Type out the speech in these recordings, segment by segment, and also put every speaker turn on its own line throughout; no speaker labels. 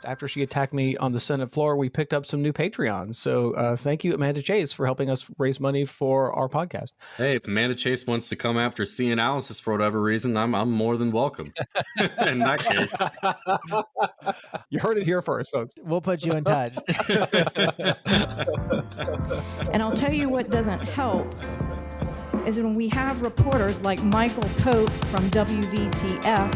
After she attacked me on the Senate floor, we picked up some new Patreons. So thank you, Amanda Chase, for helping us raise money for our podcast.
Hey, if Amanda Chase wants to come after CNalysis for whatever reason, I'm more than welcome. In that case.
You heard it here first, folks.
We'll put you in touch.
And I'll tell you what doesn't help is when we have reporters like Michael Pope from WVTF.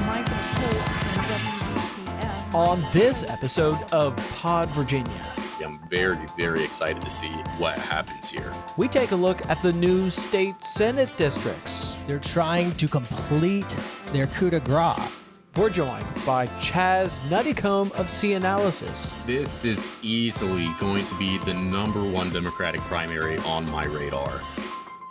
On this episode of Pod Virginia.
I'm very, very excited to see what happens here.
We take a look at the new state Senate districts.
They're trying to complete their coup de grace.
We're joined by Chaz Nuttycombe of CNalysis.
This is easily going to be the #1 Democratic primary on my radar.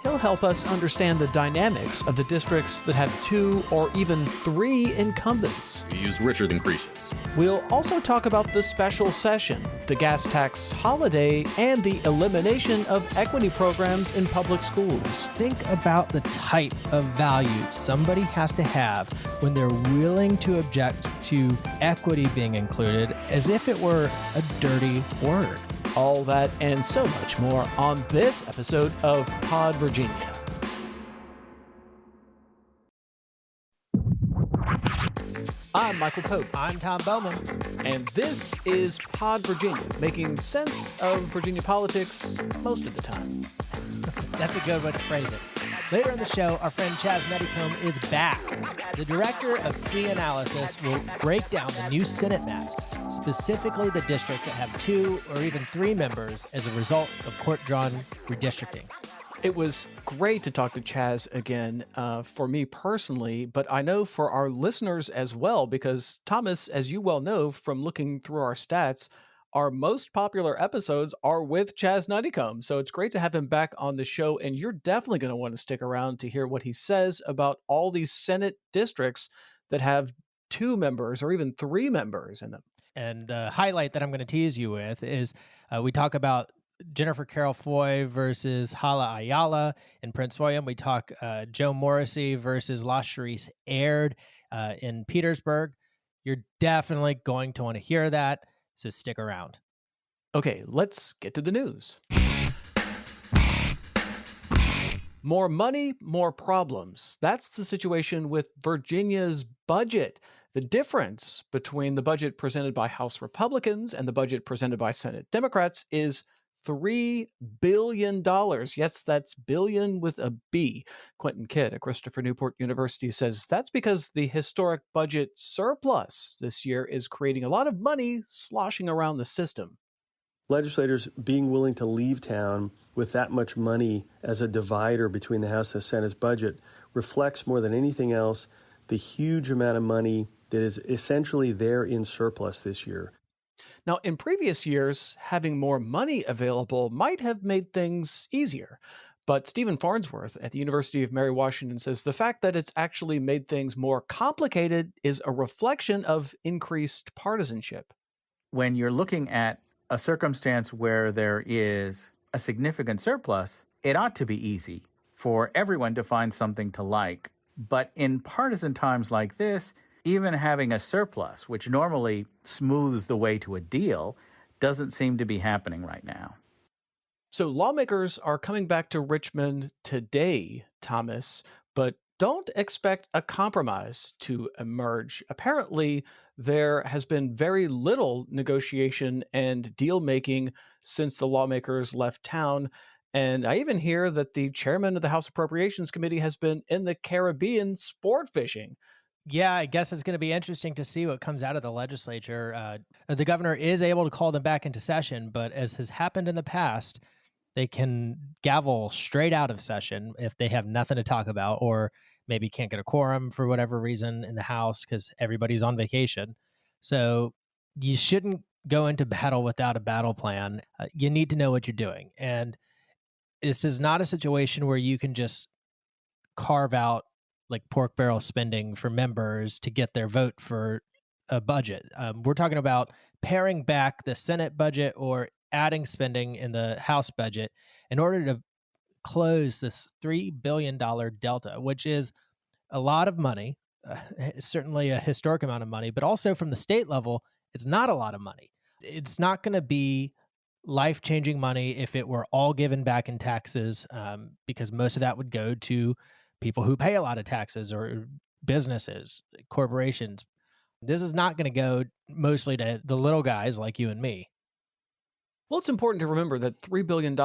He'll help us understand the dynamics of the districts that have 2 or even 3 incumbents.
He was richer than Croesus.
We'll also talk about the special session, the gas tax holiday, and the elimination of equity programs in public schools.
Think about the type of value somebody has to have when they're willing to object to equity being included as if it were a dirty word.
All that and so much more on this episode of Pod Virginia. I'm Michael Pope.
I'm Tom Bowman.
And this is Pod Virginia, making sense of Virginia politics most of the time.
That's a good way to phrase it. Later in the show, our friend Chaz Nuttycombe is back. The director of CNalysis will break down the new Senate maps, specifically the districts that have 2 or even 3 members as a result of court-drawn redistricting.
It was great to talk to Chaz again for me personally, but I know for our listeners as well, because Thomas, as you well know from looking through our stats, our most popular episodes are with Chaz Nuttycombe. So it's great to have him back on the show, and you're definitely going to want to stick around to hear what he says about all these Senate districts that have 2 members or even 3 members in them.
And the highlight that I'm going to tease you with is we talk about Jennifer Carroll Foy versus Hala Ayala in Prince William. We talk Joe Morrissey versus Laschrecse Aird in Petersburg. You're definitely going to want to hear that, so stick around.
Okay, let's get to the news. More money, more problems. That's the situation with Virginia's budget. The difference between the budget presented by House Republicans and the budget presented by Senate Democrats is $3 billion. Yes, that's billion with a B. Quentin Kidd at Christopher Newport University says that's because the historic budget surplus this year is creating a lot of money sloshing around the system.
Legislators being willing to leave town with that much money as a divider between the House and the Senate's budget reflects more than anything else the huge amount of money that is essentially there in surplus this year.
Now, in previous years, having more money available might have made things easier. But Stephen Farnsworth at the University of Mary Washington says the fact that it's actually made things more complicated is a reflection of increased partisanship.
When you're looking at a circumstance where there is a significant surplus, it ought to be easy for everyone to find something to like. But in partisan times like this, even having a surplus, which normally smooths the way to a deal, doesn't seem to be happening right now.
So lawmakers are coming back to Richmond today, Thomas, but don't expect a compromise to emerge. Apparently, there has been very little negotiation and deal-making since the lawmakers left town. And I even hear that the chairman of the House Appropriations Committee has been in the Caribbean sport fishing.
Yeah, I guess it's going to be interesting to see what comes out of the legislature. The governor is able to call them back into session, but as has happened in the past, they can gavel straight out of session if they have nothing to talk about, or maybe can't get a quorum for whatever reason in the House because everybody's on vacation. So you shouldn't go into battle without a battle plan. You need to know what you're doing. And this is not a situation where you can just carve out like pork barrel spending for members to get their vote for a budget. We're talking about paring back the Senate budget or adding spending in the House budget in order to close this $3 billion delta, which is a lot of money, certainly a historic amount of money, but also from the state level, It's not a lot of money. It's not going to be life-changing money if it were all given back in taxes, because most of that would go to people who pay a lot of taxes or businesses, corporations. This is not going to go mostly to the little guys like you and me.
Well, it's important to remember that $3 billion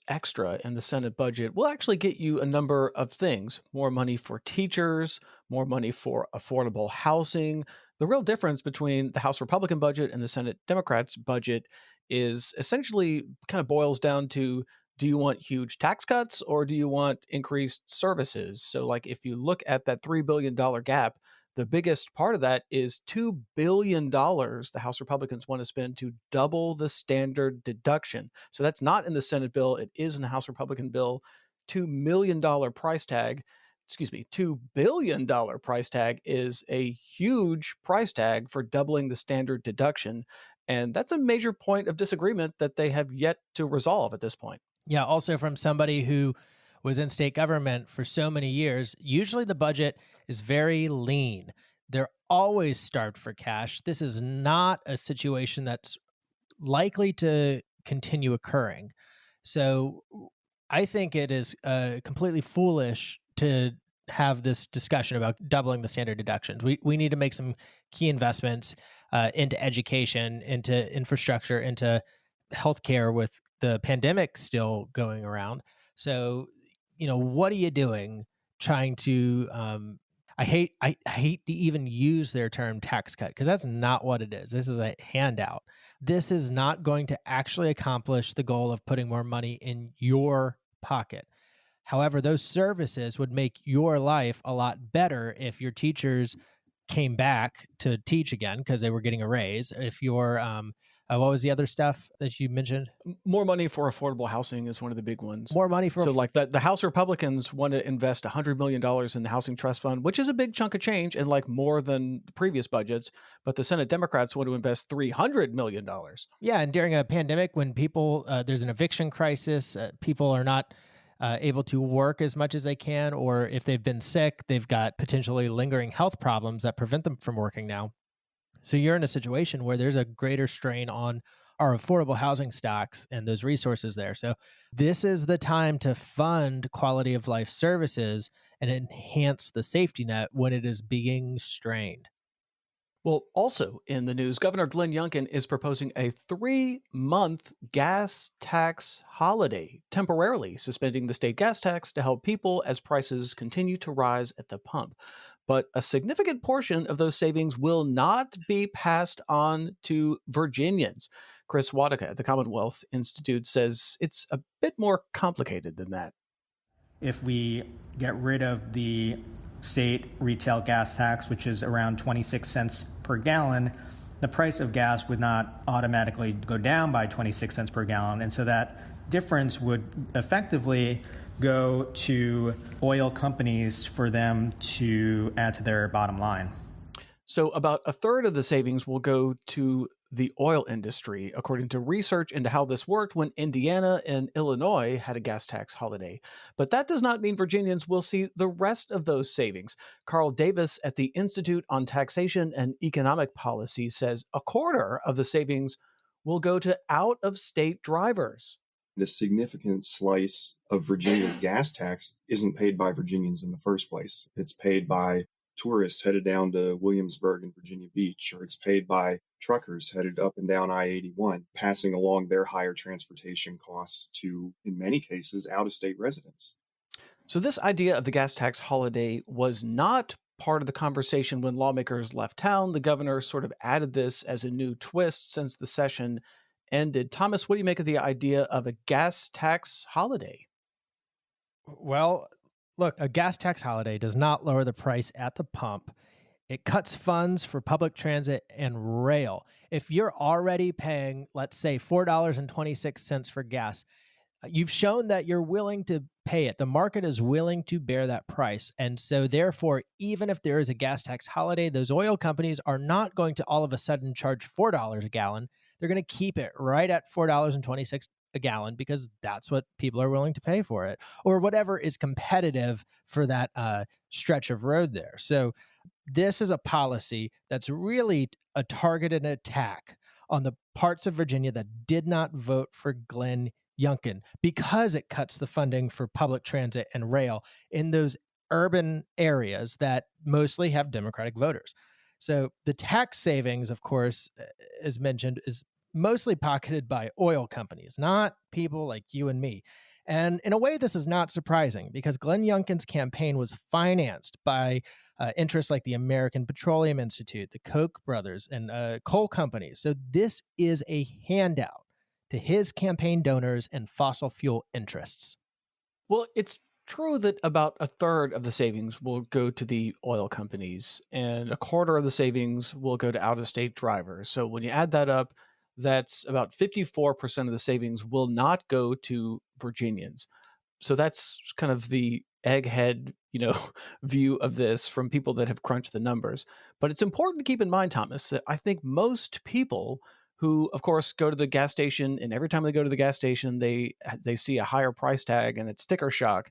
extra in the Senate budget will actually get you a number of things: more money for teachers, more money for affordable housing. The real difference between the House Republican budget and the Senate Democrats budget is essentially kind of boils down to, do you want huge tax cuts or do you want increased services? So, like, if you look at that $3 billion gap, the biggest part of that is $2 billion the House Republicans want to spend to double the standard deduction. So that's not in the Senate bill. It is in the House Republican bill. $2 million price tag, $2 billion price tag is a huge price tag for doubling the standard deduction. And that's a major point of disagreement that they have yet to resolve at this point.
Yeah, also from somebody who was in state government for so many years, usually the budget is very lean. They're always starved for cash. This is not a situation that's likely to continue occurring. So I think it is completely foolish to have this discussion about doubling the standard deductions. We need to make some key investments into education, into infrastructure, into healthcare with the pandemic still going around. So, what are you doing trying to I hate to even use their term tax cut, because that's not what it is. This is a handout. This is not going to actually accomplish the goal of putting more money in your pocket. However, those services would make your life a lot better if your teachers came back to teach again because they were getting a raise. If your what was the other stuff that you mentioned?
More money for affordable housing is one of the big ones.
More money for
So like the House Republicans want to invest $100 million in the Housing Trust Fund, which is a big chunk of change and like more than the previous budgets. But the Senate Democrats want to invest $300 million.
Yeah, and during a pandemic when people, there's an eviction crisis, people are not able to work as much as they can, or if they've been sick, they've got potentially lingering health problems that prevent them from working now. So you're in a situation where there's a greater strain on our affordable housing stocks and those resources there. So this is the time to fund quality of life services and enhance the safety net when it is being strained.
Well, also in the news, Governor Glenn Youngkin is proposing a 3-month gas tax holiday, temporarily suspending the state gas tax to help people as prices continue to rise at the pump. But a significant portion of those savings will not be passed on to Virginians. Chris Wadicka at the Commonwealth Institute says it's a bit more complicated than that.
If we get rid of the state retail gas tax, which is around 26 cents per gallon, the price of gas would not automatically go down by 26 cents per gallon. And so that difference would effectively go to oil companies for them to add to their bottom line.
So about a third of the savings will go to the oil industry, according to research into how this worked when Indiana and Illinois had a gas tax holiday. But that does not mean Virginians will see the rest of those savings. Carl Davis at the Institute on Taxation and Economic Policy says a quarter of the savings will go to out-of-state drivers.
A significant slice of Virginia's gas tax isn't paid by Virginians in the first place. It's paid by tourists headed down to Williamsburg and Virginia Beach, or it's paid by truckers headed up and down I-81, passing along their higher transportation costs to, in many cases, out-of-state residents.
So this idea of the gas tax holiday was not part of the conversation when lawmakers left town. The governor sort of added this as a new twist since the session ended. Thomas, what do you make of the idea of a gas tax holiday?
Well, look, a gas tax holiday does not lower the price at the pump. It cuts funds for public transit and rail. If you're already paying, let's say, $4.26 for gas, you've shown that you're willing to pay it. The market is willing to bear that price. And so therefore, even if there is a gas tax holiday, those oil companies are not going to all of a sudden charge $4 a gallon. They're going to keep it right at $4.26 a gallon because that's what people are willing to pay for it, or whatever is competitive for that stretch of road there. So This is a policy that's really a targeted attack on the parts of Virginia that did not vote for Glenn Youngkin because it cuts the funding for public transit and rail in those urban areas that mostly have Democratic voters. So the tax savings, of course, as mentioned, is mostly pocketed by oil companies, not people like you and me. And in a way, this is not surprising because Glenn Youngkin's campaign was financed by interests like the American Petroleum Institute, the Koch brothers, and coal companies. So this is a handout to his campaign donors and fossil fuel interests.
Well, it's true that about a third of the savings will go to the oil companies and a quarter of the savings will go to out-of-state drivers. So when you add that up, that's about 54% of the savings will not go to Virginians. So that's kind of the egghead, view of this from people that have crunched the numbers. But it's important to keep in mind, Thomas, that I think most people who, of course, go to the gas station, and every time they go to the gas station, they see a higher price tag and it's sticker shock.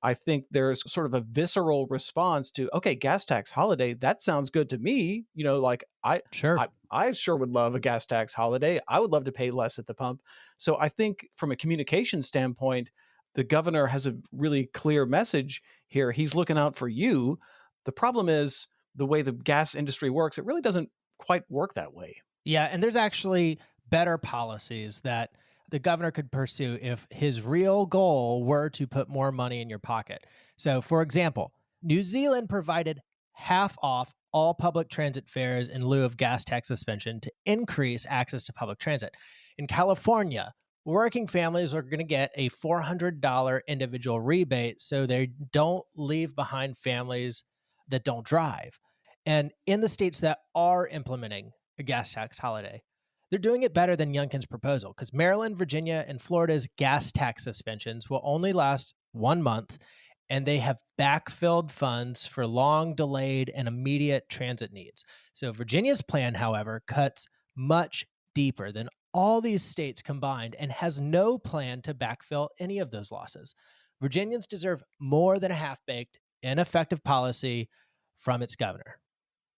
I think there's sort of a visceral response to, okay, gas tax holiday, that sounds good to me. I sure would love a gas tax holiday. I would love to pay less at the pump. So I think from a communication standpoint, the governor has a really clear message here. He's looking out for you. The problem is the way the gas industry works, it really doesn't quite work that way.
Yeah, and there's actually better policies that the governor could pursue if his real goal were to put more money in your pocket. So, for example, New Zealand provided half off all public transit fares in lieu of gas tax suspension to increase access to public transit. In California, working families are going to get a $400 individual rebate so they don't leave behind families that don't drive. And in the states that are implementing a gas tax holiday, they're doing it better than Youngkin's proposal because Maryland, Virginia, and Florida's gas tax suspensions will only last 1 month, and they have backfilled funds for long delayed and immediate transit needs. So Virginia's plan, however, cuts much deeper than all these states combined and has no plan to backfill any of those losses. Virginians deserve more than a half-baked, ineffective policy from its governor.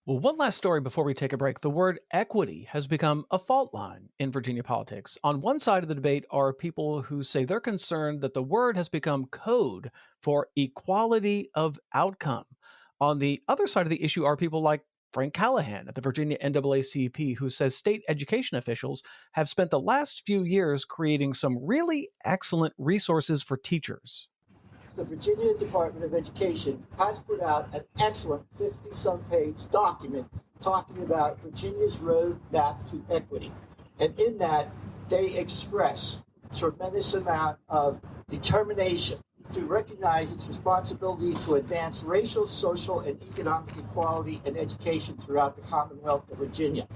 Well, one last story before we take a break. The word equity has become a fault line in Virginia politics. On one side of the debate are people who say they're concerned that the word has become code for equality of outcome. On the other side of the issue are people like Frank Callahan at the Virginia NAACP, who says state education officials have spent the last few years creating some really excellent resources for teachers.
The Virginia Department of Education has put out an excellent 50-some page document talking about Virginia's roadmap to equity. And in that, they express a tremendous amount of determination to recognize its responsibility to advance racial, social, and economic equality in education throughout the Commonwealth of Virginia.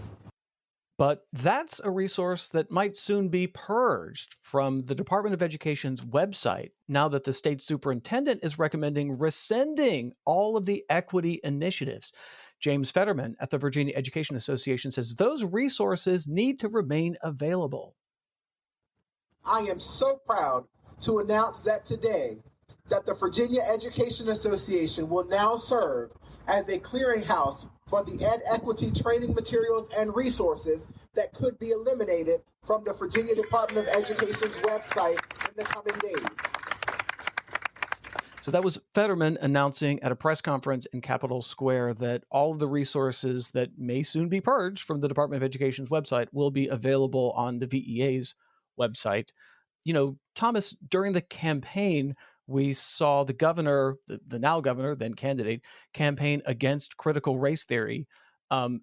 But that's a resource that might soon be purged from the Department of Education's website now that the state superintendent is recommending rescinding all of the equity initiatives. James Fetterman at the Virginia Education Association says those resources need to remain available.
I am so proud to announce that today that the Virginia Education Association will now serve as a clearinghouse for the ed equity training materials and resources that could be eliminated from the Virginia Department of Education's website in the coming days.
So that was Fetterman announcing at a press conference in Capitol Square that all of the resources that may soon be purged from the Department of Education's website will be available on the VEA's website. Thomas, during the campaign, we saw the governor, the now governor, then candidate, campaign against critical race theory.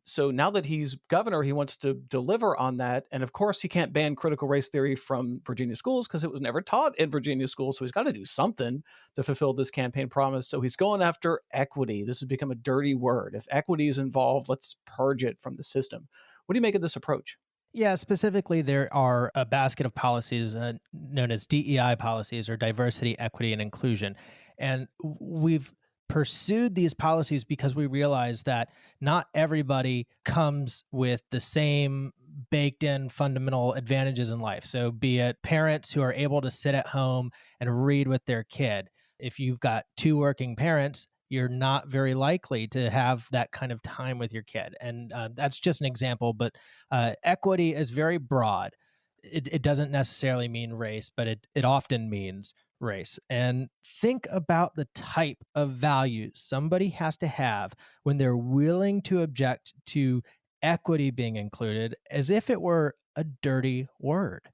So now that he's governor, he wants to deliver on that. And of course, he can't ban critical race theory from Virginia schools because it was never taught in Virginia schools. So he's got to do something to fulfill this campaign promise. So he's going after equity. This has become a dirty word. If equity is involved, let's purge it from the system. What do you make of this approach?
Yeah, specifically, there are a basket of policies known as DEI policies, or diversity, equity, and inclusion. And we've pursued these policies because we realize that not everybody comes with the same baked in fundamental advantages in life. So be it parents who are able to sit at home and read with their kid. If you've got two working parents, you're not very likely to have that kind of time with your kid. And that's just an example, but equity is very broad. It doesn't necessarily mean race, but it often means race. And think about the type of values somebody has to have when they're willing to object to equity being included as if it were a dirty word.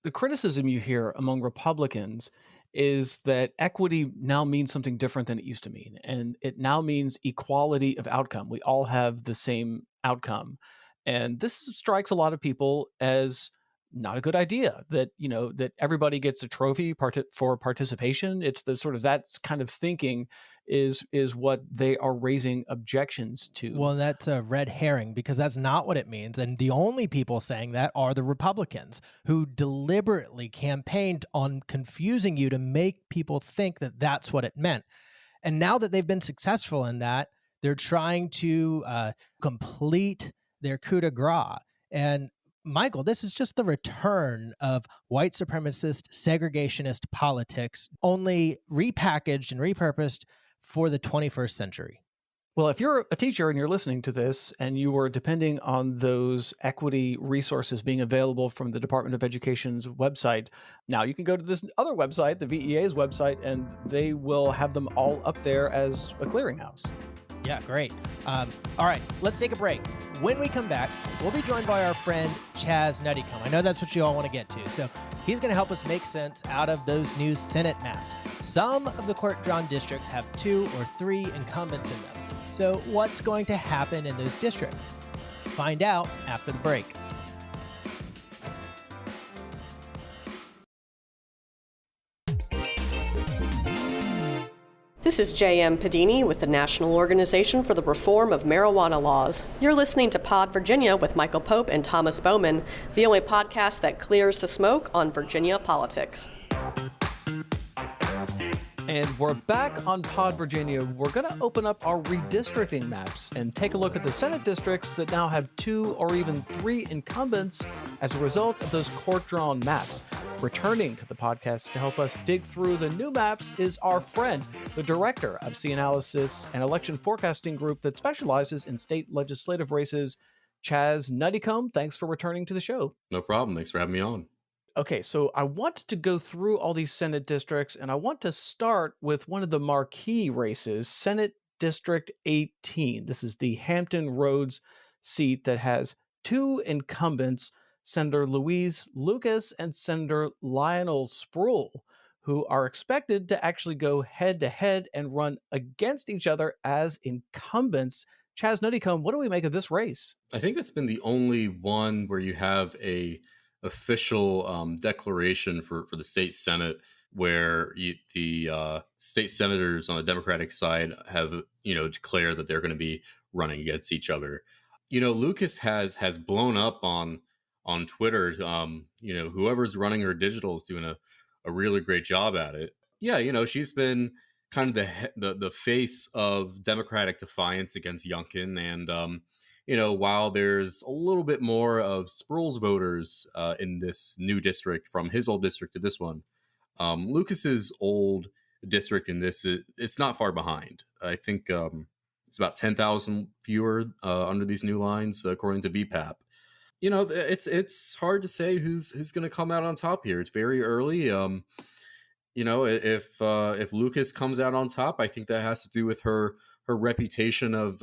The criticism you hear among Republicans is that equity now means something different than it used to mean. And it now means equality of outcome. We all have the same outcome. And this strikes a lot of people as not a good idea, that, that everybody gets a trophy for participation. It's the sort of that kind of thinking is what they are raising objections to.
Well, that's a red herring, because that's not what it means. And the only people saying that are the Republicans, who deliberately campaigned on confusing you to make people think that that's what it meant. And now that they've been successful in that, they're trying to complete their coup de grace. And Michael, this is just the return of white supremacist, segregationist politics, only repackaged and repurposed for the 21st century.
Well, if you're a teacher and you're listening to this and you were depending on those equity resources being available from the Department of Education's website, now you can go to this other website, the VEA's website, and they will have them all up there as a clearinghouse.
Yeah, great. All right, let's take a break. When we come back, we'll be joined by our friend Chaz Nuttycombe. I know that's what you all want to get to. So he's going to help us make sense out of those new Senate maps. Some of the court-drawn districts have 2 or 3 incumbents in them. So what's going to happen in those districts? Find out after the break.
This is J.M. Padini with the National Organization for the Reform of Marijuana Laws. You're listening to Pod Virginia with Michael Pope and Thomas Bowman, the only podcast that clears the smoke on Virginia politics.
And we're back on Pod Virginia. We're going to open up our redistricting maps and take a look at the Senate districts that now have 2 or even 3 incumbents as a result of those court-drawn maps. Returning to the podcast to help us dig through the new maps is our friend, the director of CNalysis, an election forecasting group that specializes in state legislative races, Chaz Nuttycombe. Thanks for returning to the show.
No problem. Thanks for having me on.
Okay, so I want to go through all these Senate districts, and I want to start with one of the marquee races, Senate District 18. This is the Hampton Roads seat that has 2 incumbents, Senator Louise Lucas and Senator Lionel Sproul, who are expected to actually go head-to-head and run against each other as incumbents. Chaz Nuttycombe, what do we make of this race?
I think that's been the only one where you have a official declaration for the state Senate, where the state senators on the Democratic side have declared that they're going to be running against each other. Lucas has blown up on Twitter. Whoever's running her digital is doing a really great job at it. Yeah, she's been kind of the face of Democratic defiance against Youngkin, and while there's a little bit more of Sproul's voters in this new district from his old district to this one, Lucas's old district in this, it's not far behind. I think it's about 10,000 fewer under these new lines, according to VPAP. It's hard to say who's going to come out on top here. It's very early. If Lucas comes out on top, I think that has to do with her reputation of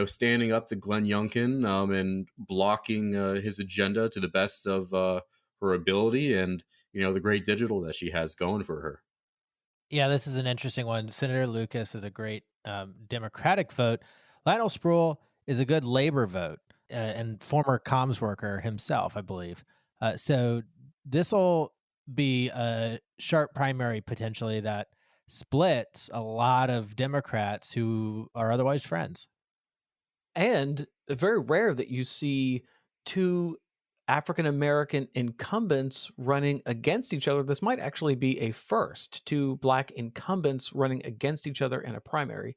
standing up to Glenn Youngkin and blocking his agenda to the best of her ability, and the great digital that she has going for her.
Yeah, this is an interesting one. Senator Lucas is a great Democratic vote. Lionel Sproul is a good labor vote, and former comms worker himself, I believe. So this will be a sharp primary potentially that splits a lot of Democrats who are otherwise friends.
And very rare that you see 2 African-American incumbents running against each other. This might actually be a first, 2 Black incumbents running against each other in a primary.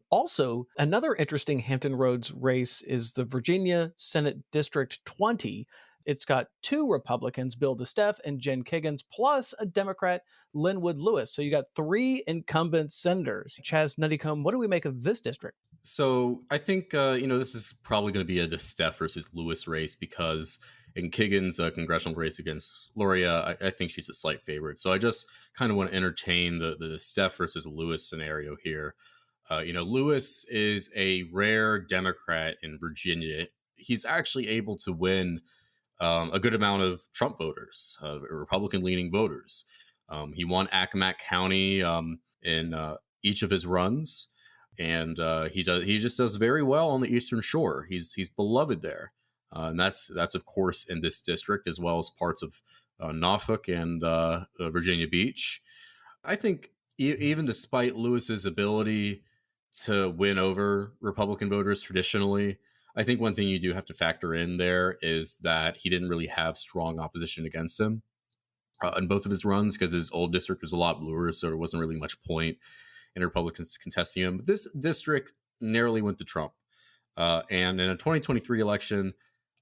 Also, another interesting Hampton Roads race is the Virginia Senate District 20. It's got 2 Republicans, Bill DeSteff and Jen Kiggins, plus a Democrat, Linwood Lewis. So you got 3 incumbent senators. Chaz Nuttycombe, what do we make of this district?
So I think, this is probably going to be a DeSteff versus Lewis race because in Kiggins' congressional race against Loria, I think she's a slight favorite. So I just kind of want to entertain the DeSteff versus Lewis scenario here. Lewis is a rare Democrat in Virginia. He's actually able to win a good amount of Trump voters, Republican-leaning voters. He won Accomack County in each of his runs, and he just does very well on the Eastern Shore. He's beloved there, and that's of course in this district as well as parts of Norfolk and Virginia Beach. I think even despite Lewis's ability to win over Republican voters traditionally, I think one thing you do have to factor in there is that he didn't really have strong opposition against him in both of his runs because his old district was a lot bluer, so there wasn't really much point in Republicans contesting him. But this district narrowly went to Trump. And in a 2023 election,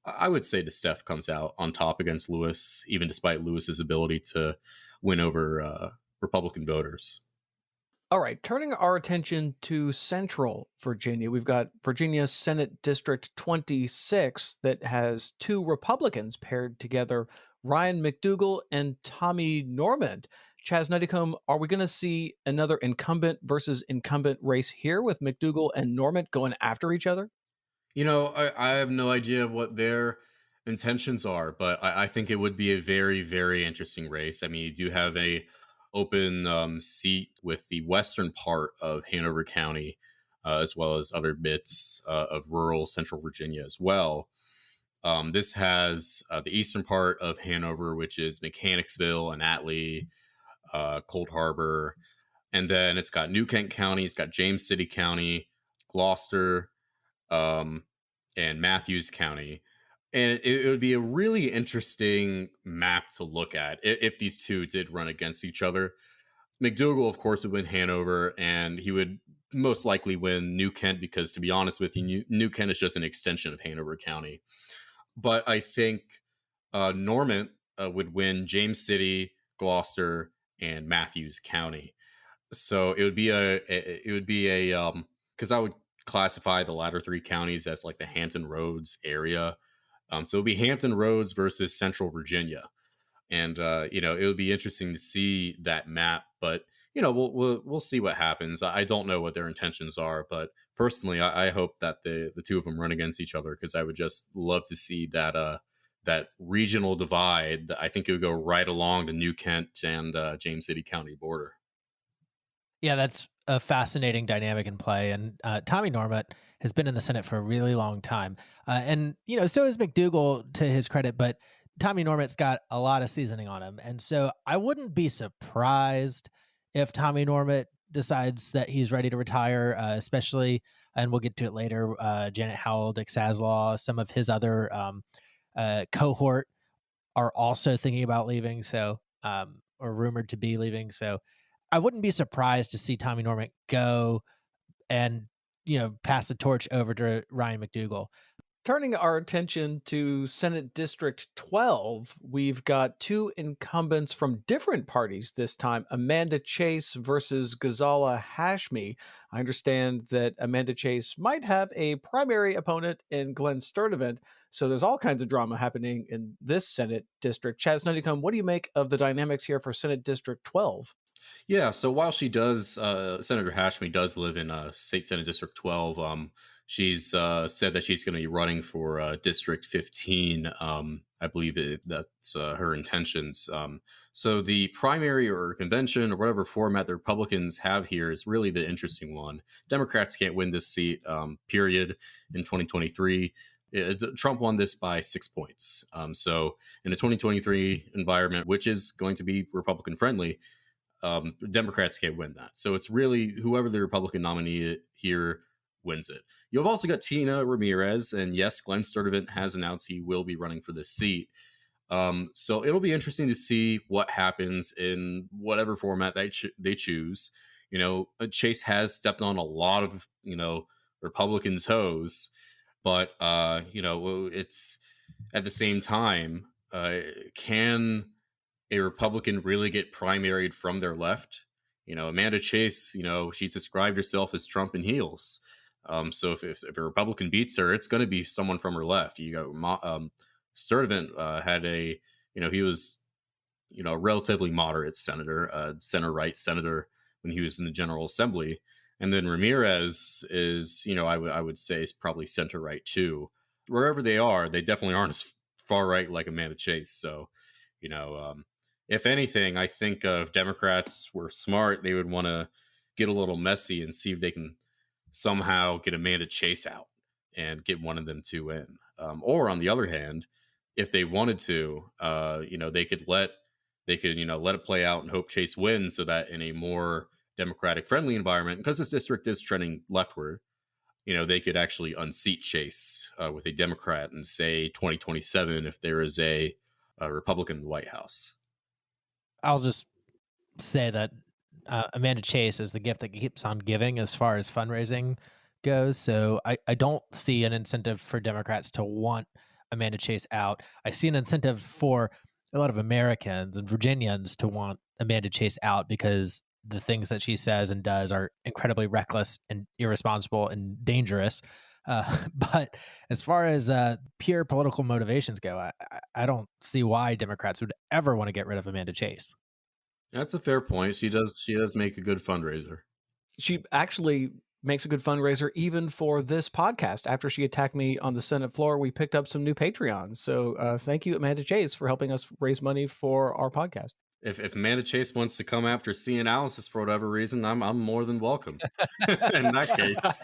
I would say DeSteff comes out on top against Lewis, even despite Lewis's ability to win over Republican voters.
All right, turning our attention to Central Virginia, we've got Virginia Senate District 26 that has 2 Republicans paired together, Ryan McDougal and Tommy Normand. Chaz Nuttycombe, are we going to see another incumbent versus incumbent race here with McDougal and Normand going after each other?
I have no idea what their intentions are, but I think it would be a very, very interesting race. I mean, you do have a open seat with the western part of Hanover County, as well as other bits of rural central Virginia as well. This has the eastern part of Hanover, which is Mechanicsville and Atlee, Cold Harbor. And then it's got New Kent County, it's got James City County, Gloucester, and Matthews County. And it would be a really interesting map to look at if these two did run against each other. McDougal, of course, would win Hanover, and he would most likely win New Kent because, to be honest with you, New Kent is just an extension of Hanover County. But I think Normand would win James City, Gloucester, and Matthews County. So it would be because I would classify the latter 3 counties as like the Hampton Roads area. So it would be Hampton Roads versus Central Virginia. And, it would be interesting to see that map. But, we'll see what happens. I don't know what their intentions are. But personally, I hope that the 2 of them run against each other because I would just love to see that regional divide. I think it would go right along the New Kent and James City County border.
Yeah, that's a fascinating dynamic in play. And Tommy Normand has been in the Senate for a really long time. And so is McDougal, to his credit, but Tommy Normand's got a lot of seasoning on him. And so I wouldn't be surprised if Tommy Normand decides that he's ready to retire, especially, and we'll get to it later, Janet Howell, Dick Sasla, some of his other cohort are also thinking about leaving, so or rumored to be leaving. So I wouldn't be surprised to see Tommy Normand go and, pass the torch over to Ryan McDougal.
Turning our attention to Senate District 12, we've got 2 incumbents from different parties this time, Amanda Chase versus Ghazala Hashmi. I understand that Amanda Chase might have a primary opponent in Glenn Sturdivant, so there's all kinds of drama happening in this Senate district. Chaz Nuttycombe, what do you make of the dynamics here for Senate District 12?
Yeah, so while she does, Senator Hashmi does live in State Senate District 12, she's said that she's going to be running for District 15. I believe that's her intentions. So the primary or convention or whatever format the Republicans have here is really the interesting one. Democrats can't win this seat, period, in 2023. Trump won this by 6 points. So in the 2023 environment, which is going to be Republican friendly, Democrats can't win that. So it's really whoever the Republican nominee here wins it. You've also got Tina Ramirez, and yes, Glenn Sturdivant has announced he will be running for this seat. So it'll be interesting to see what happens in whatever format they choose. Chase has stepped on a lot of Republican toes, but at the same time, can a Republican really get primaried from their left? Amanda Chase, she's described herself as Trump in heels. So if a Republican beats her, it's going to be someone from her left. You got Sturtevant had he was, a relatively moderate senator, center-right senator when he was in the General Assembly. And then Ramirez is, I would say is probably center-right too. Wherever they are, they definitely aren't as far right like Amanda Chase. So, if anything, I think if Democrats were smart, they would want to get a little messy and see if they can somehow get Amanda Chase out and get one of them to win. Or on the other hand, if they wanted to, they could let it play out and hope Chase wins, so that in a more Democratic friendly environment, because this district is trending leftward, they could actually unseat Chase with a Democrat and say 2027 if there is a Republican in the White House.
I'll just say that Amanda Chase is the gift that keeps on giving as far as fundraising goes. So I don't see an incentive for Democrats to want Amanda Chase out. I see an incentive for a lot of Americans and Virginians to want Amanda Chase out, because the things that she says and does are incredibly reckless and irresponsible and dangerous. But as far as pure political motivations go, I don't see why Democrats would ever want to get rid of Amanda Chase.
That's a fair point. She does make a good fundraiser.
She actually makes a good fundraiser even for this podcast. After she attacked me on the Senate floor, we picked up some new Patreons. So thank you, Amanda Chase, for helping us raise money for our podcast.
If Amanda Chase wants to come after CNalysis for whatever reason, I'm more than welcome. In that case,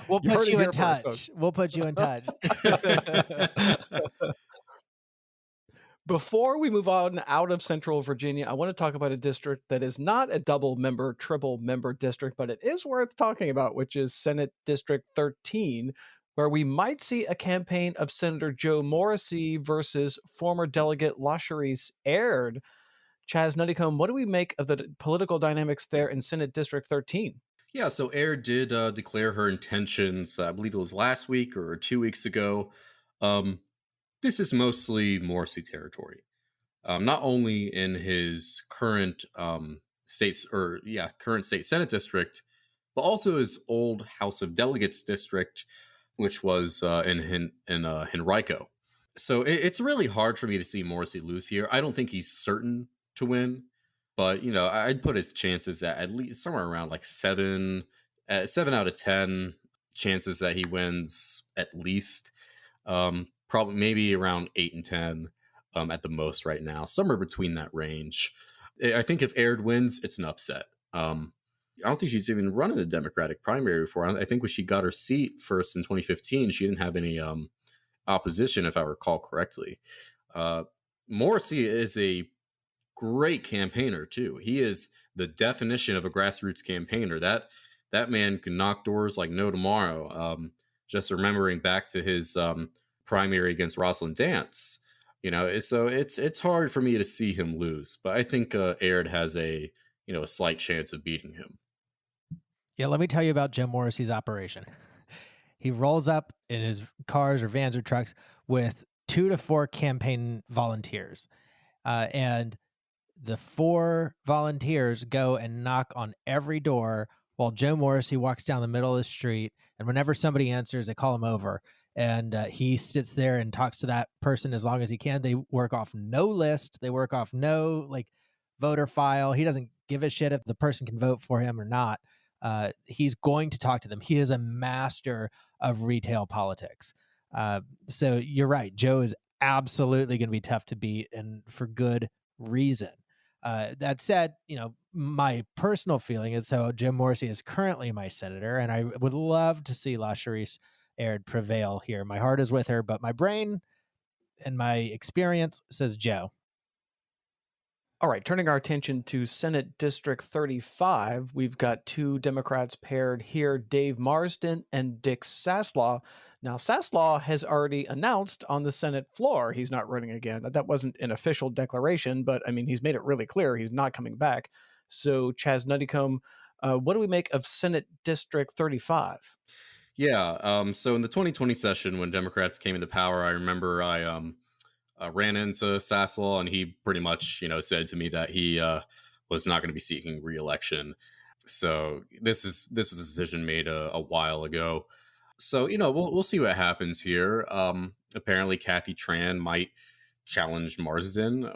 we'll put you in touch. We'll put you in touch.
Before we move on out of Central Virginia, I want to talk about a district that is not a double-member, triple-member district, but it is worth talking about, which is Senate District 13, where we might see a campaign of Senator Joe Morrissey versus former delegate Laschrecse Aird. Chaz Nuttycombe, what do we make of the political dynamics there in Senate District 13?
Yeah, so Aird did declare her intentions, I believe it was last week or 2 weeks ago. This is mostly Morrissey territory. Not only in his current state Senate district, but also his old House of Delegates district, which was in Henrico. So it's really hard for me to see Morrissey lose here. I don't think he's certain to win, but I'd put his chances at least somewhere around like 7 out of 10 chances that he wins at least. Probably maybe around 8 and 10 at the most right now, somewhere between that range. I think if Aird wins, it's an upset. I don't think she's even run in the Democratic primary before. I think when she got her seat first in 2015, she didn't have any opposition, if I recall correctly. Morrissey is a great campaigner too. He is the definition of a grassroots campaigner. That man can knock doors like no tomorrow. Just remembering back to his primary against Rosalind Dance, so it's hard for me to see him lose, but I think Aird has a slight chance of beating him.
Yeah, let me tell you about Joe Morrissey's operation. He rolls up in his cars or vans or trucks with 2 to 4 campaign volunteers, and the 4 volunteers go and knock on every door while Joe Morrissey walks down the middle of the street, and whenever somebody answers, they call him over. And he sits there and talks to that person as long as he can. They work off no list. They work off no voter file. He doesn't give a shit if the person can vote for him or not. He's going to talk to them. He is a master of retail politics. So you're right. Joe is absolutely going to be tough to beat, and for good reason. That said, my personal feeling is so Joe Morrissey is currently my senator, and I would love to see Laschrecse Aird prevail here. My heart is with her, but my brain and my experience says Joe.
All right, turning our attention to Senate District 35, we've got 2 Democrats paired here, Dave Marsden and Dick Sasla. Now, Sasla has already announced on the Senate floor he's not running again. That wasn't an official declaration, but he's made it really clear he's not coming back. So, Chaz Nuttycombe, what do we make of Senate District 35?
Yeah. So in the 2020 session, when Democrats came into power, I remember I ran into Sasla, and he pretty much, said to me that he was not going to be seeking re-election. So this was a decision made a while ago. So we'll see what happens here. Apparently, Kathy Tran might challenge Marsden.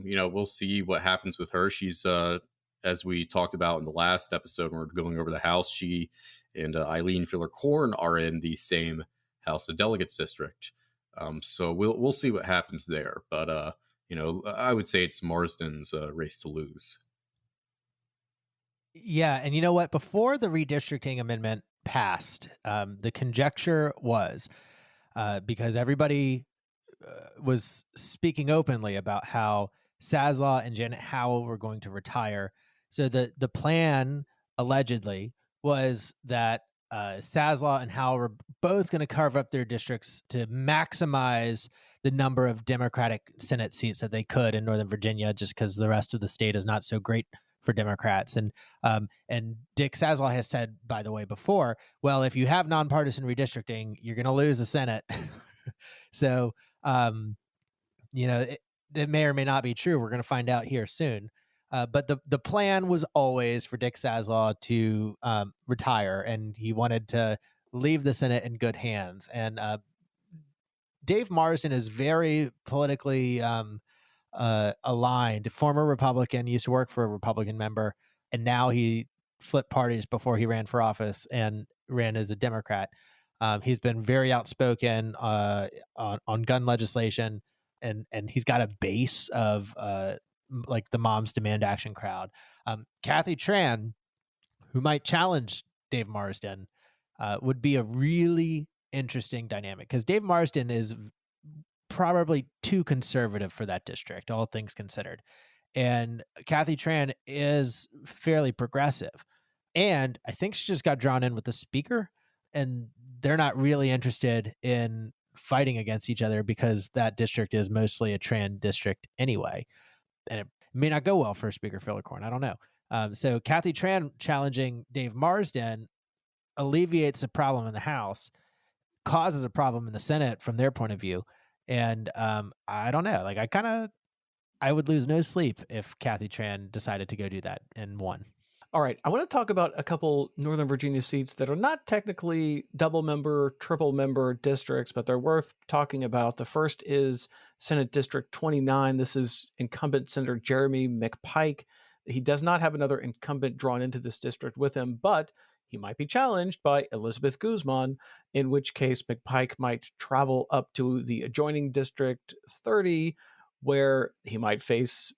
We'll see what happens with her. She's as we talked about in the last episode when we we're going over the House. She and Eileen Filler-Corn are in the same House of Delegates district. So we'll see what happens there. But I would say it's Marsden's race to lose.
Yeah, and you know what? Before the redistricting amendment passed, the conjecture was because everybody was speaking openly about how Sasla and Janet Howell were going to retire. So the plan allegedly was that Sasla and Howell were both going to carve up their districts to maximize the number of Democratic Senate seats that they could in Northern Virginia, just because the rest of the state is not so great for Democrats. And Dick Sasla has said, by the way, before, well, if you have nonpartisan redistricting, you're going to lose the Senate. So, it may or may not be true. We're going to find out here soon. But the plan was always for Dick Sasla to retire, and he wanted to leave the Senate in good hands. And Dave Marsden is very politically aligned. Former Republican, used to work for a Republican member, and now he flipped parties before he ran for office and ran as a Democrat. He's been very outspoken on gun legislation, and he's got a base of like the Moms Demand Action crowd. Kathy Tran, who might challenge Dave Marsden, would be a really interesting dynamic, because Dave Marsden is probably too conservative for that district, all things considered. And Kathy Tran is fairly progressive. And I think she just got drawn in with the speaker, and they're not really interested in fighting against each other because that district is mostly a Tran district anyway. And it may not go well for Speaker Filler-Corn. I don't know. So Kathy Tran challenging Dave Marsden alleviates a problem in the House, causes a problem in the Senate from their point of view. And I don't know. Like, I would lose no sleep if Kathy Tran decided to go do that and won.
All right, I want to talk about a couple Northern Virginia seats that are not technically double member, triple member districts, but they're worth talking about. The first is Senate District 29. This is incumbent Senator Jeremy McPike. He does not have another incumbent drawn into this district with him, but he might be challenged by Elizabeth Guzman, in which case McPike might travel up to the adjoining District 30, where he might face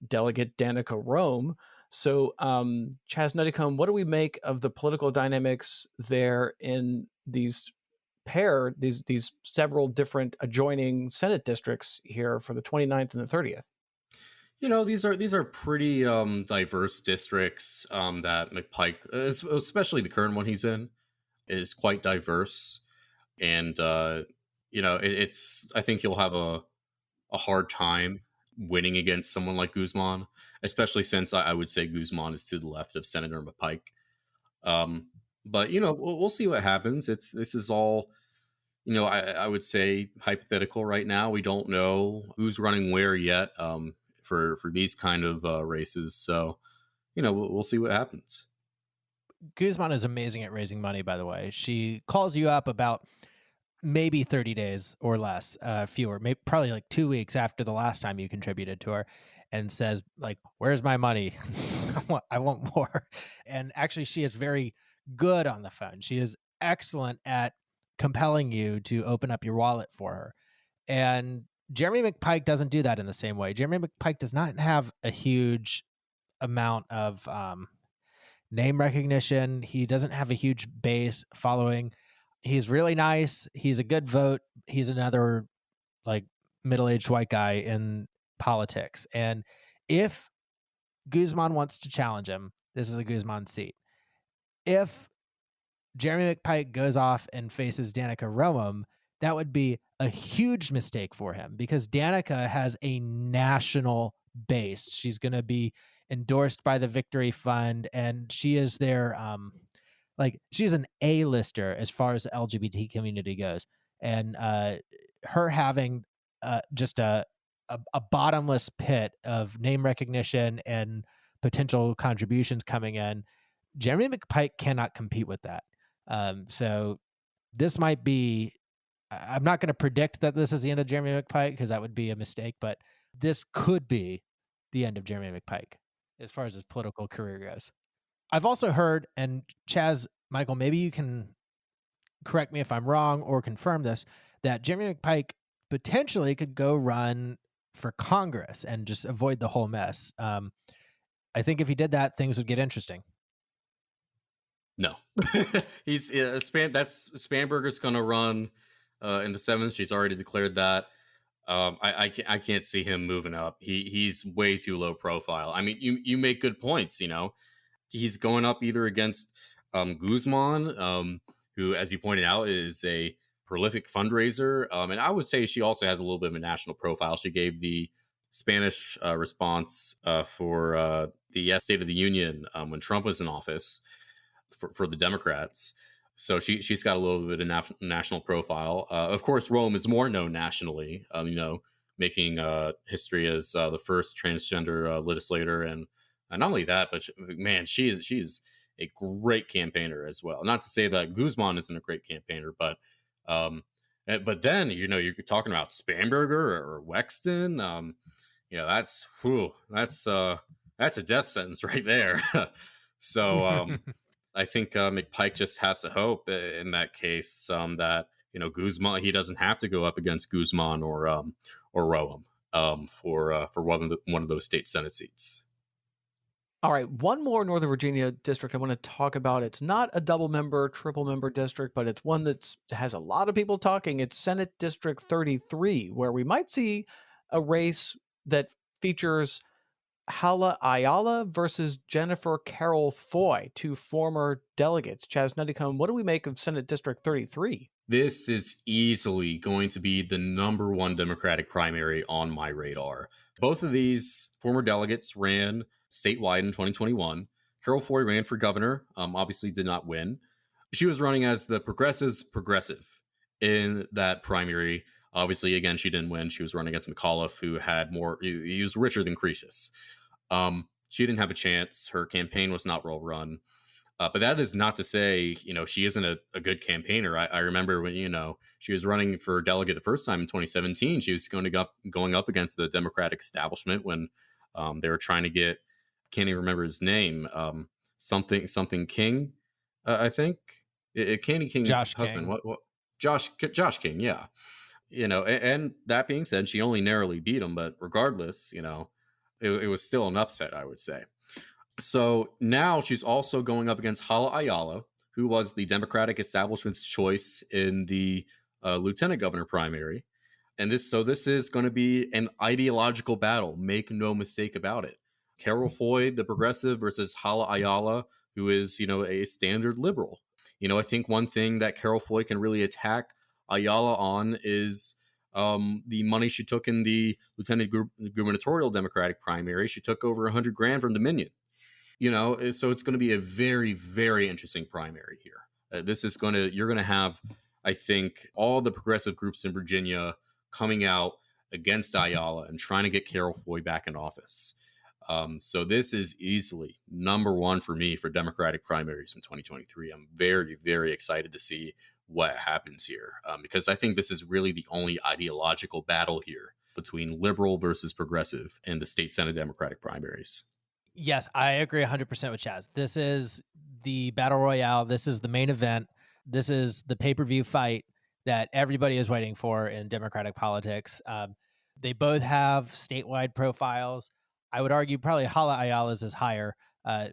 Delegate Danica Rome. So, Chaz Nuttycombe, what do we make of the political dynamics there in these several different adjoining Senate districts here for the 29th and the 30th?
These are pretty diverse districts that McPike, especially the current one he's in, is quite diverse. And, it's I think you'll have a hard time winning against someone like Guzman, especially since I would say Guzman is to the left of Senator McPike. But we'll see what happens. This is all, I would say hypothetical right now. We don't know who's running where yet for these kind of races. So we'll see what happens.
Guzman is amazing at raising money, by the way. She calls you up about maybe 30 days or less, fewer, maybe probably like 2 weeks after the last time you contributed to her, and says, like, where's my money? I want more. And actually, she is very good on the phone. She is excellent at compelling you to open up your wallet for her. And Jeremy McPike doesn't do that in the same way. Jeremy McPike does not have a huge amount of name recognition. He doesn't have a huge base following. He's really nice. He's a good vote. He's another like middle-aged white guy in politics. And if Guzman wants to challenge him, this is a Guzman seat. If Jeremy McPike goes off and faces Danica Rome, that would be a huge mistake for him, because Danica has a national base. She's going to be endorsed by the Victory Fund, and she is their Like, she's an A-lister as far as the LGBT community goes. And her having just a bottomless pit of name recognition and potential contributions coming in, Jeremy McPike cannot compete with that. So this might be, I'm not going to predict that this is the end of Jeremy McPike because that would be a mistake, but this could be the end of Jeremy McPike as far as his political career goes. I've also heard, and Chaz, Michael, maybe you can correct me if I'm wrong or confirm this, that Jeremy McPike potentially could go run for Congress and just avoid the whole mess. I think if he did that, things would get interesting.
No, he's Spanberger's going to run in the 7th. She's already declared that. I can't see him moving up. He's way too low profile. I mean, you make good points. He's going up either against Guzman, who, as you pointed out, is a prolific fundraiser, and I would say she also has a little bit of a national profile. She gave the Spanish response for the State of the Union when Trump was in office for the Democrats. So she's got a little bit of national profile. Of course, Rome is more known nationally, making history as the first transgender legislator. And not only that, but she's a great campaigner as well. Not to say that Guzman isn't a great campaigner, but then, you're talking about Spanberger or Wexton. That's a death sentence right there. So I think McPike just has to hope in that case that Guzman, he doesn't have to go up against Guzman or Rome for one of those state Senate seats.
All right, one more Northern Virginia district I want to talk about. It's not a double member, triple member district, but it's one that has a lot of people talking. It's Senate District 33, where we might see a race that features Hala Ayala versus Jennifer Carroll Foy, 2 former delegates. Chaz Nuttycombe, what do we make of Senate District 33?
This is easily going to be the number 1 Democratic primary on my radar. Both of these former delegates ran statewide in 2021. Carroll Foy ran for governor, obviously did not win. She was running as the progressive in that primary. Obviously, again, she didn't win. She was running against McAuliffe, who had more, he was richer than Croesus. She didn't have a chance. Her campaign was not well run. But that is not to say, she isn't a good campaigner. I remember when, she was running for delegate the first time in 2017, she was going up against the Democratic establishment when they were trying to get, can't even remember his name, something King, I think. Candy King's
Josh
husband.
King.
What? Josh King, yeah. And that being said, she only narrowly beat him, but regardless, it was still an upset, I would say. So now she's also going up against Hala Ayala, who was the Democratic establishment's choice in the lieutenant governor primary. And this is going to be an ideological battle. Make no mistake about it. Carroll Foy, the progressive, versus Hala Ayala, who is, a standard liberal. I think one thing that Carroll Foy can really attack Ayala on is the money she took in the lieutenant gubernatorial Democratic primary. She took over $100,000 from Dominion. So it's going to be a very, very interesting primary here. You're going to have, I think, all the progressive groups in Virginia coming out against Ayala and trying to get Carroll Foy back in office. So this is easily number 1 for me for Democratic primaries in 2023. I'm very, very excited to see what happens here because I think this is really the only ideological battle here between liberal versus progressive in the state Senate Democratic primaries.
Yes, I agree 100% with Chaz. This is the battle royale. This is the main event. This is the pay-per-view fight that everybody is waiting for in Democratic politics. They both have statewide profiles. I would argue probably Hala Ayala's is higher,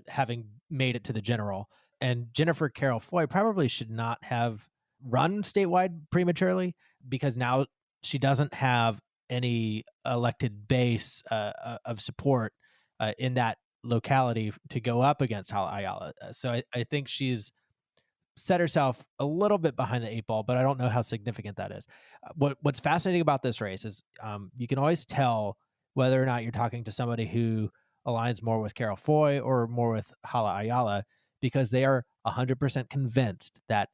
having made it to the general. And Jennifer Carroll Foy probably should not have run statewide prematurely because now she doesn't have any elected base of support in that locality to go up against Hala Ayala. So I think she's set herself a little bit behind the 8 ball, but I don't know how significant that is. What's fascinating about this race is you can always tell whether or not you're talking to somebody who aligns more with Carroll Foy or more with Hala Ayala because they are 100% convinced that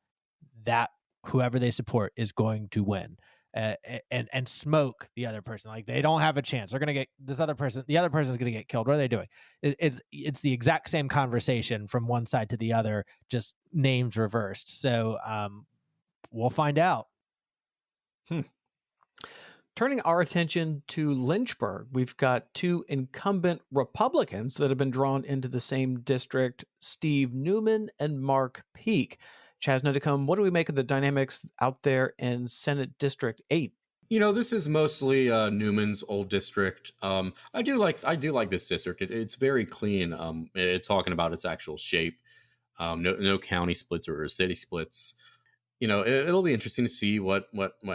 whoever they support is going to win. And smoke the other person. Like, they don't have a chance. They're gonna get the other person's gonna get killed. What are they doing? It's the exact same conversation from one side to the other, just names reversed. So we'll find out.
Turning our attention to Lynchburg, we've got two incumbent Republicans that have been drawn into the same district, Steve Newman and Mark Peake. Chaz Nuttycombe, what do we make of the dynamics out there in Senate District 8?
This is mostly Newman's old district. I do like this district. It's very clean. It's talking about its actual shape. No county splits or city splits. It'll be interesting to see what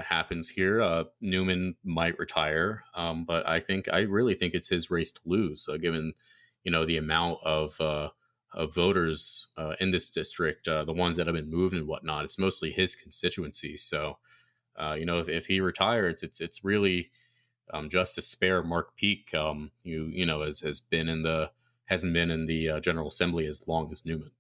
happens here. Newman might retire, but I really think it's his race to lose, given the amount of voters in this district, the ones that have been moved and whatnot. It's mostly his constituency. So, if he retires, it's really just to spare Mark Peake, hasn't been in the General Assembly as long as Newman.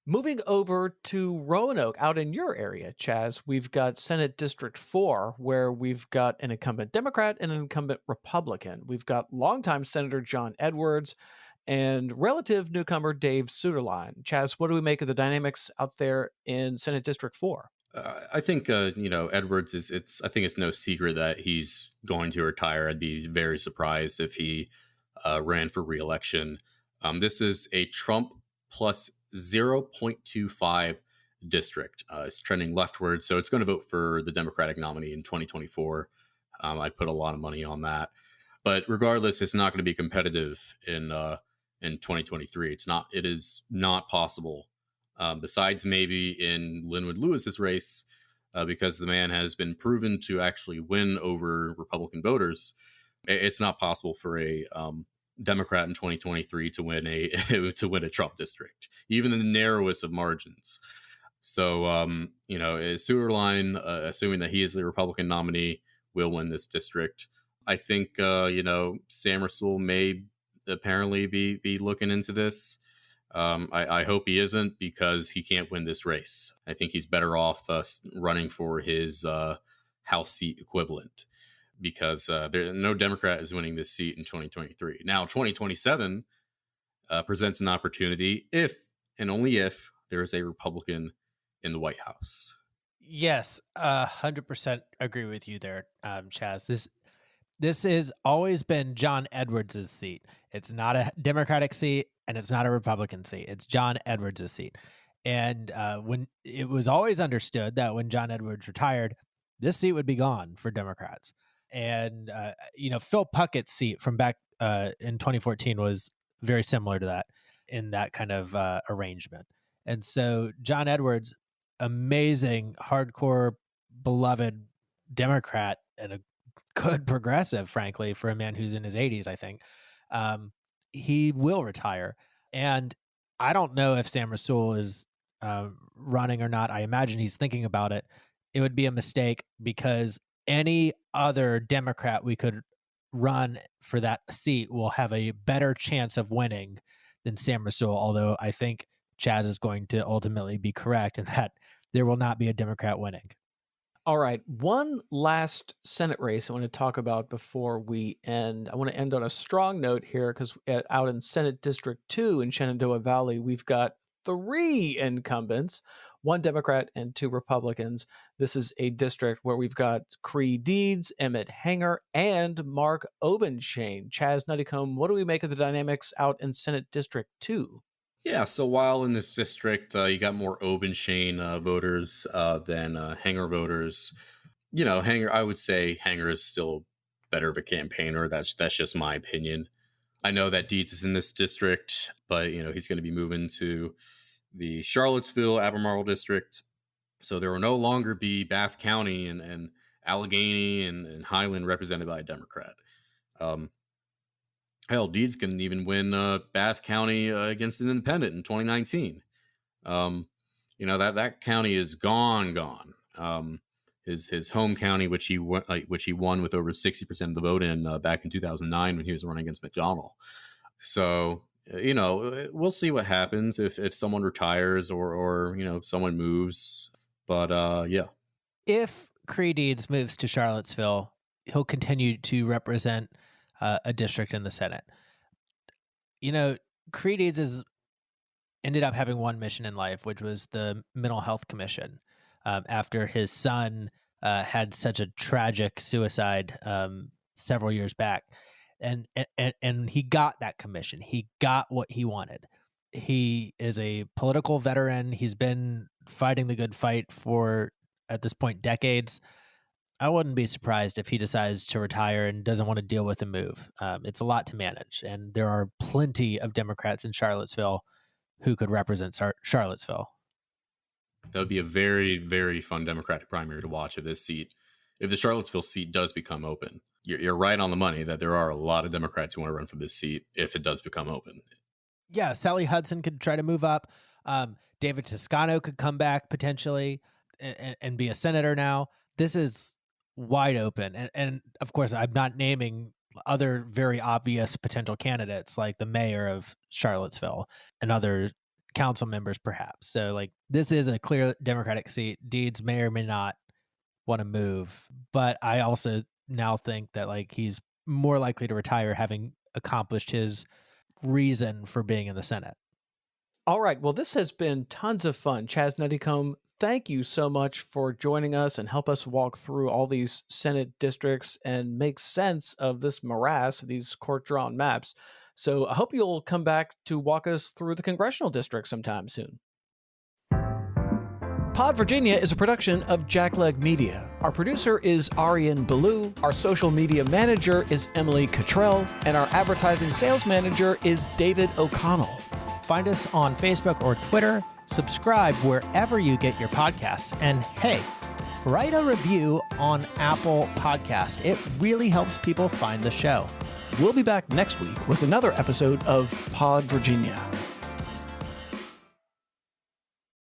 Moving over to Roanoke, out in your area, Chaz, we've got Senate District 4, where we've got an incumbent Democrat and an incumbent Republican. We've got longtime Senator John Edwards and relative newcomer Dave Suderline. Chaz, what do we make of the dynamics out there in Senate District 4?
I think Edwards I think it's no secret that he's going to retire. I'd be very surprised if he ran for re-election. This is a Trump plus 0.25 district. It's trending leftward, so it's going to vote for the Democratic nominee in 2024. I'd put a lot of money on that. But regardless, it's not going to be competitive in 2023. It is not possible. Besides maybe in Linwood Lewis's race, because the man has been proven to actually win over Republican voters. It's not possible for a Democrat in 2023 to win a Trump district, even in the narrowest of margins. So, Suderline, assuming that he is the Republican nominee, will win this district. I think, Samuelsol may apparently be looking into this. I hope he isn't, because he can't win this race. I think he's better off running for his House seat equivalent, because no Democrat is winning this seat in 2023. Now, 2027 presents an opportunity if and only if there is a Republican in the White House.
Yes, 100% agree with you there, Chaz. This has always been John Edwards' seat. It's not a Democratic seat, and it's not a Republican seat. It's John Edwards' seat. And when it was always understood that when John Edwards retired, this seat would be gone for Democrats. And, Phil Puckett's seat from back in 2014 was very similar to that in that kind of arrangement. And so John Edwards, amazing, hardcore, beloved Democrat, and a good progressive, frankly, for a man who's in his 80s, I think. He will retire. And I don't know if Samuelsol is running or not. I imagine he's thinking about it. It would be a mistake, because any other Democrat we could run for that seat will have a better chance of winning than Samuelsol, although I think Chaz is going to ultimately be correct in that there will not be a Democrat winning.
All right. One last Senate race I want to talk about before we end. I want to end on a strong note here, because out in Senate District 2 in Shenandoah Valley, we've got 3 incumbents, 1 Democrat and 2 Republicans. This is a district where we've got Cree Deeds, Emmett Hanger, and Mark Obenshane. Chaz Nuttycombe, what do we make of the dynamics out in Senate District 2?
Yeah, so while in this district, you got more Obenshane voters than Hanger voters. Hanger, I would say Hanger is still better of a campaigner. That's just my opinion. I know that Deeds is in this district, but he's going to be moving to the Charlottesville, Albemarle district. So there will no longer be Bath County and Allegheny and Highland represented by a Democrat. Hell, Deeds can even win Bath County against an independent in 2019. That county is gone. His home county, which he won with over 60% of the vote in back in 2009 when he was running against McDonnell. So we'll see what happens if someone retires or someone moves. But yeah.
If Creed Eads moves to Charlottesville, he'll continue to represent a district in the Senate. Creed Eads ended up having one mission in life, which was the Mental Health Commission, after his son had such a tragic suicide several years back. And he got that commission. He got what he wanted. He is a political veteran. He's been fighting the good fight for, at this point, decades. I wouldn't be surprised if he decides to retire and doesn't want to deal with the move. It's a lot to manage, and there are plenty of Democrats in Charlottesville who could represent Charlottesville.
That would be a very, very fun Democratic primary to watch if the Charlottesville seat does become open. You're right on the money that there are a lot of Democrats who want to run for this seat if it does become open.
Yeah, Sally Hudson could try to move up. David Toscano could come back potentially and be a senator now. This is wide open. And of course, I'm not naming other very obvious potential candidates like the mayor of Charlottesville and other council members, perhaps. So this is a clear Democratic seat. Deeds may or may not want to move. But I also now think that he's more likely to retire having accomplished his reason for being in the Senate.
All right. Well, this has been tons of fun. Chaz Nuttycombe, thank you so much for joining us and help us walk through all these Senate districts and make sense of this morass, these court-drawn maps. So I hope you'll come back to walk us through the congressional district sometime soon. Pod Virginia is a production of Jackleg Media. Our producer is Arian Ballou, our social media manager is Emily Cottrell, and our advertising sales manager is David O'Connell.
Find us on Facebook or Twitter, subscribe wherever you get your podcasts, and hey, write a review on Apple Podcast. It really helps people find the show.
We'll be back next week with another episode of Pod Virginia.